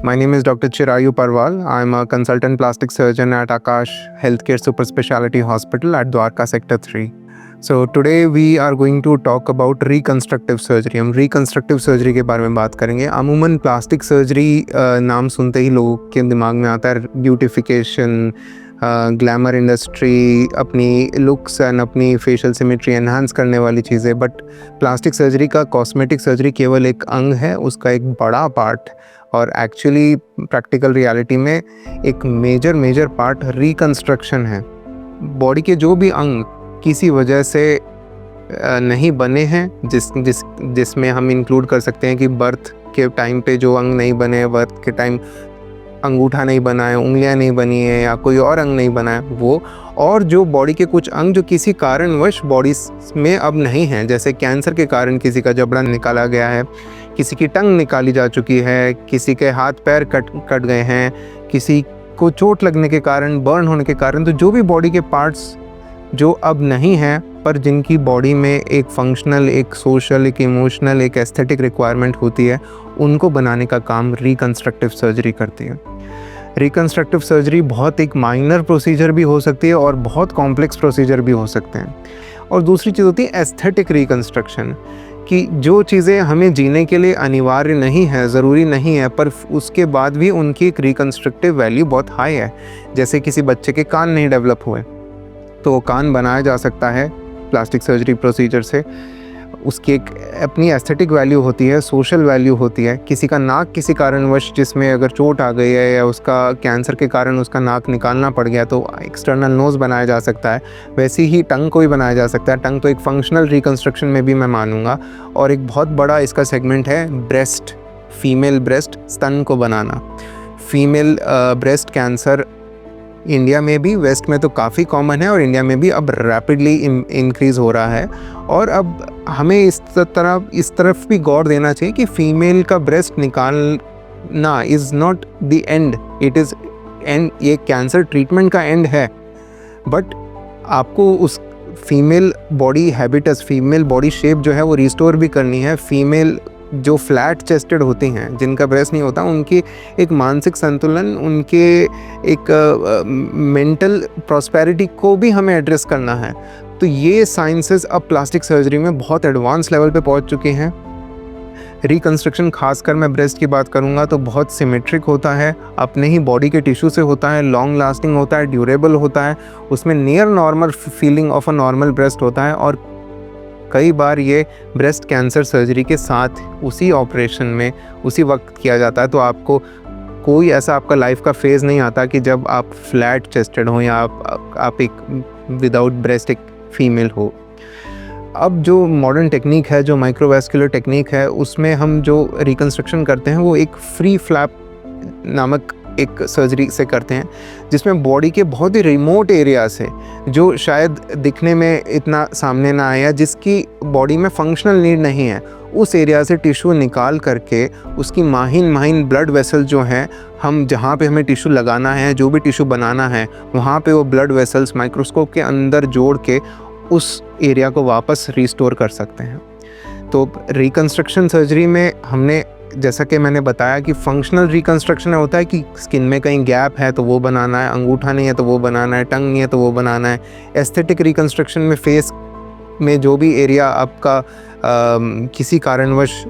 My name is Dr. Chirayu Parwal. I'm a consultant plastic surgeon at Akash Healthcare Super Speciality Hospital at Dwarka Sector 3. So today we are going to talk about reconstructive surgery. हम reconstructive surgery के बारे में बात करेंगे. अमूमन plastic surgery नाम सुनते ही लोगों के दिमाग में आता है ब्यूटिफिकेशन, ग्लैमर इंडस्ट्री, अपनी लुक्स एंड अपनी फेशियल सिमेट्री एनहांस करने वाली चीज़ें. बट प्लास्टिक सर्जरी का कॉस्मेटिक सर्जरी केवल एक अंग है, उसका एक बड़ा पार्ट, और एक्चुअली प्रैक्टिकल रियलिटी में एक मेजर पार्ट रिकंस्ट्रक्शन है. बॉडी के जो भी अंग किसी वजह से नहीं बने हैं, जिसमें हम इंक्लूड कर सकते हैं कि बर्थ के टाइम पे जो अंग नहीं बने, बर्थ के टाइम अंगूठा नहीं बना है, उंगलियां नहीं बनी है, या कोई और अंग नहीं बना है वो, और जो बॉडी के कुछ अंग जो किसी कारणवश बॉडी में अब नहीं हैं, जैसे कैंसर के कारण किसी का जबड़ा निकाला गया है, किसी की टंग निकाली जा चुकी है, किसी के हाथ पैर कट गए हैं, किसी को चोट लगने के कारण, बर्न होने के कारण, तो जो भी बॉडी के पार्ट्स जो अब नहीं हैं पर जिनकी बॉडी में एक फंक्शनल, एक सोशल, एक इमोशनल, एक एस्थेटिक रिक्वायरमेंट होती है, उनको बनाने का काम रिकंस्ट्रक्टिव सर्जरी करती है. रिकंस्ट्रक्टिव सर्जरी बहुत एक माइनर प्रोसीजर भी हो सकती है और बहुत कॉम्प्लेक्स प्रोसीजर भी हो सकते हैं. और दूसरी चीज़ होती है एस्थेटिक रिकंस्ट्रक्शन, कि जो चीज़ें हमें जीने के लिए अनिवार्य नहीं है, ज़रूरी नहीं है, पर उसके बाद भी उनकी एक रिकंस्ट्रक्टिव वैल्यू बहुत हाई है. जैसे किसी बच्चे के कान नहीं डेवलप हुए तो वो कान बनाया जा सकता है प्लास्टिक सर्जरी प्रोसीजर से. उसकी एक अपनी एस्थेटिक वैल्यू होती है, सोशल वैल्यू होती है. किसी का नाक किसी कारणवश, जिसमें अगर चोट आ गई है या उसका कैंसर के कारण उसका नाक निकालना पड़ गया, तो एक्सटर्नल नोज़ बनाया जा सकता है. वैसे ही टंग को भी बनाया जा सकता है. टंग तो एक फंक्शनल रिकंस्ट्रक्शन में भी मैं मानूंगा. और एक बहुत बड़ा इसका सेगमेंट है ब्रेस्ट, फीमेल ब्रेस्ट, स्तन को बनाना. फीमेल ब्रेस्ट कैंसर इंडिया में भी, वेस्ट में तो काफ़ी कॉमन है, और इंडिया में भी अब रैपिडली इंक्रीज़ हो रहा है. और अब हमें इस तरफ भी गौर देना चाहिए कि फ़ीमेल का ब्रेस्ट निकालना is not the end, it is end. ये कैंसर ट्रीटमेंट का एंड है, बट आपको उस female body habitus, female body shape जो है वो रिस्टोर भी करनी है. फीमेल जो फ्लैट चेस्टेड होती हैं, जिनका ब्रेस्ट नहीं होता, उनकी एक मानसिक संतुलन, उनके एक मेंटल प्रॉस्पेरिटी को भी हमें एड्रेस करना है. तो ये साइंसेस अब प्लास्टिक सर्जरी में बहुत एडवांस लेवल पे पहुंच चुके हैं. रिकंस्ट्रक्शन, खासकर मैं ब्रेस्ट की बात करूंगा, तो बहुत सिमेट्रिक होता है, अपने ही बॉडी के टिश्यू से होता है, लॉन्ग लास्टिंग होता है, ड्यूरेबल होता है, उसमें near normal feeling of a normal breast होता है. और कई बार ये ब्रेस्ट कैंसर सर्जरी के साथ उसी ऑपरेशन में उसी वक्त किया जाता है. तो आपको कोई ऐसा आपका लाइफ का फेज़ नहीं आता कि जब आप फ्लैट चेस्टेड हो या आप एक विदाउट ब्रेस्ट एक फीमेल हो. अब जो मॉडर्न टेक्निक है, जो माइक्रोवैस्कुलर टेक्निक है, उसमें हम जो रिकंस्ट्रक्शन करते हैं वो एक फ्री फ्लैप नामक एक सर्जरी से करते हैं, जिसमें बॉडी के बहुत ही रिमोट एरिया से, जो शायद दिखने में इतना सामने ना आया, जिसकी बॉडी में फंक्शनल नीड नहीं है, उस एरिया से टिश्यू निकाल करके उसकी माहिन ब्लड वेसल जो हैं, हम जहाँ पे हमें टिश्यू लगाना है, जो भी टिश्यू बनाना है, वहाँ पे वो ब्लड वेसल्स माइक्रोस्कोप के अंदर जोड़ के उस एरिया को वापस रिस्टोर कर सकते हैं. तो रिकंस्ट्रक्शन सर्जरी में हमने, जैसा कि मैंने बताया कि फंक्शनल रिकंस्ट्रक्शन होता है कि स्किन में कहीं गैप है तो वो बनाना है, अंगूठा नहीं है तो वो बनाना है, टंग नहीं है तो वो बनाना है. एस्थेटिक रिकंस्ट्रक्शन में फेस में जो भी एरिया आपका किसी कारणवश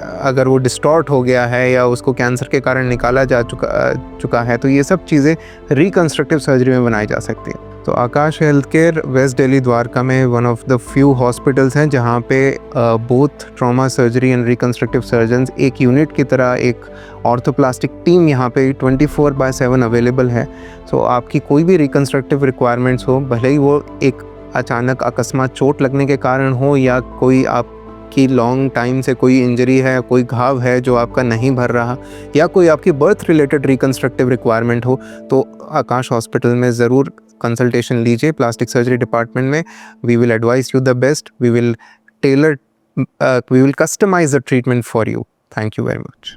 अगर वो डिस्टॉर्ट हो गया है या उसको कैंसर के कारण निकाला जा चुका है, तो ये सब चीज़ें रिकंस्ट्रक्टिव सर्जरी में बनाई जा सकती है. तो Aakash health care west Delhi Dwarka में one of the few hospitals हैं जहाँ पे both trauma surgery and reconstructive surgeons एक यूनिट की तरह, एक ऑर्थोप्लास्टिक टीम यहाँ पे 24/7 अवेलेबल है. सो आपकी कोई भी रिकंस्ट्रक्टिव रिक्वायरमेंट्स हो, भले ही वो एक अचानक अकस्मात चोट लगने के कारण हो, या कोई आपकी लॉन्ग टाइम से कोई इंजरी है, कोई घाव है जो आपका नहीं भर रहा, या कोई आपकी बर्थ रिलेटेड रिकंस्ट्रक्टिव रिक्वायरमेंट हो, तो आकाश हॉस्पिटल में ज़रूर कंसल्टेशन लीजिए. प्लास्टिक सर्जरी डिपार्टमेंट में we will advise you the best, we will customise the treatment for you. Thank you very much.